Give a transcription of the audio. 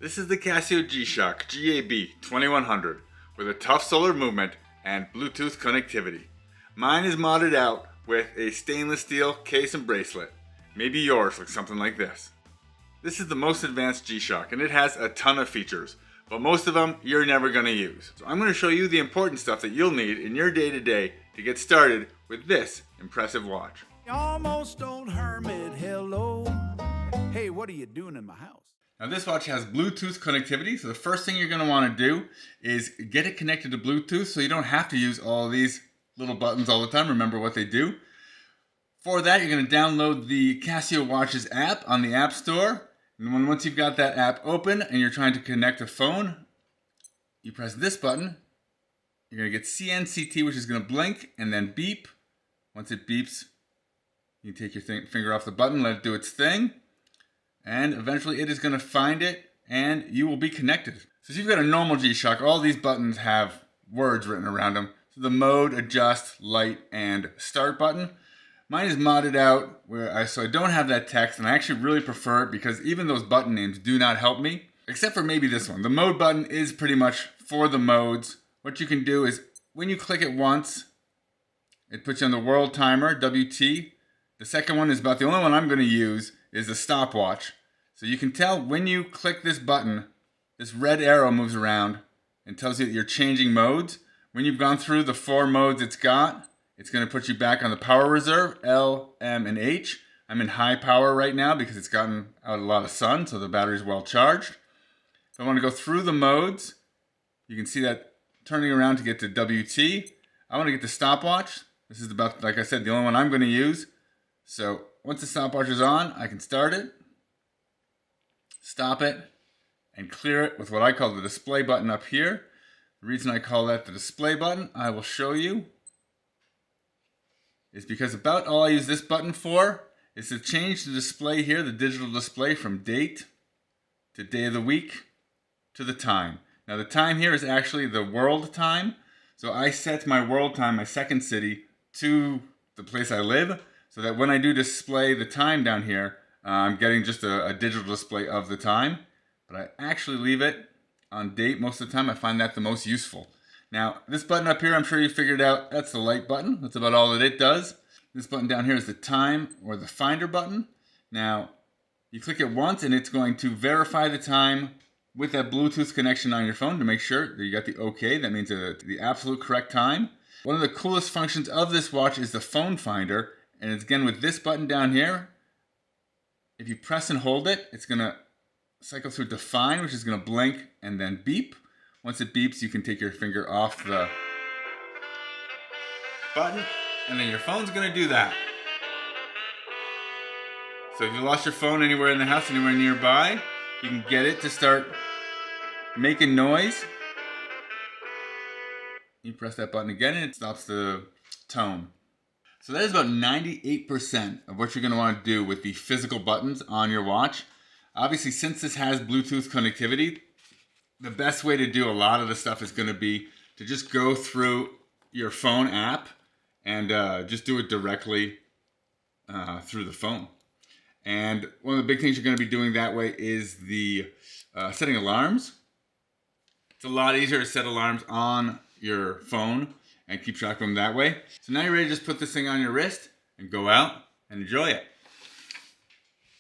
This is the Casio G-Shock GA-B2100 with a tough solar movement and Bluetooth connectivity. Mine is modded out with a stainless steel case and bracelet. Maybe yours looks something like this. This is the most advanced G-Shock and it has a ton of features, but most of them you're never going to use. So I'm going to show you the important stuff that you'll need in your day-to-day to get started with this impressive watch. Almost old hermit, hello. Hey, what are you doing in my house? Now this watch has Bluetooth connectivity, so the first thing you're going to want to do is get it connected to Bluetooth so you don't have to use all these little buttons all the time. Remember what they do. For that, you're going to download the Casio Watches app on the App Store. And once you've got that app open and you're trying to connect a phone, you press this button. You're going to get CNCT, which is going to blink and then beep. Once it beeps, you take your finger off the button, let it do its thing. And eventually it is going to find it and you will be connected. So if you've got a normal G-Shock, all these buttons have words written around them. So the mode, adjust, light, and start button. Mine is modded out so I don't have that text, and I actually really prefer it because even those button names do not help me, except for maybe this one. The mode button is pretty much for the modes. What you can do is when you click it once, it puts you on the world timer, WT. The second one is about the only one I'm going to use is the stopwatch. So you can tell when you click this button, this red arrow moves around and tells you that you're changing modes. When you've gone through the 4 modes it's got, it's going to put you back on the power reserve, L, M, and H. I'm in high power right now because it's gotten out a lot of sun, so the battery's well charged. If I want to go through the modes, you can see that turning around to get to WT. I want to get the stopwatch. This is about, like I said, the only one I'm going to use. So once the stopwatch is on, I can start it, stop it, and clear it with what I call the display button up here. The reason I call that the display button, I will show you, is because about all I use this button for is to change the display here, the digital display, from date to day of the week to the time. Now the time here is actually the world time. So I set my world time, my second city, to the place I live, so that when I do display the time down here, I'm getting just a digital display of the time. But I actually leave it on date most of the time. I find that the most useful. Now, this button up here, I'm sure you figured out, that's the light button. That's about all that it does. This button down here is the time or the finder button. Now, you click it once and it's going to verify the time with that Bluetooth connection on your phone to make sure that you got the OK. That means the absolute correct time. One of the coolest functions of this watch is the phone finder. And it's again with this button down here. If you press and hold it, it's going to cycle through define, which is going to blink and then beep. Once it beeps, you can take your finger off the button, and then your phone's going to do that. So if you lost your phone anywhere in the house, anywhere nearby, you can get it to start making noise. You press that button again, and it stops the tone. So that is about 98% of what you're going to want to do with the physical buttons on your watch. Obviously, since this has Bluetooth connectivity, the best way to do a lot of the stuff is going to be to just go through your phone app and just do it directly through the phone. And one of the big things you're going to be doing that way is the setting alarms. It's a lot easier to set alarms on your phone and keep track of them that way. So now you're ready to just put this thing on your wrist and go out and enjoy it.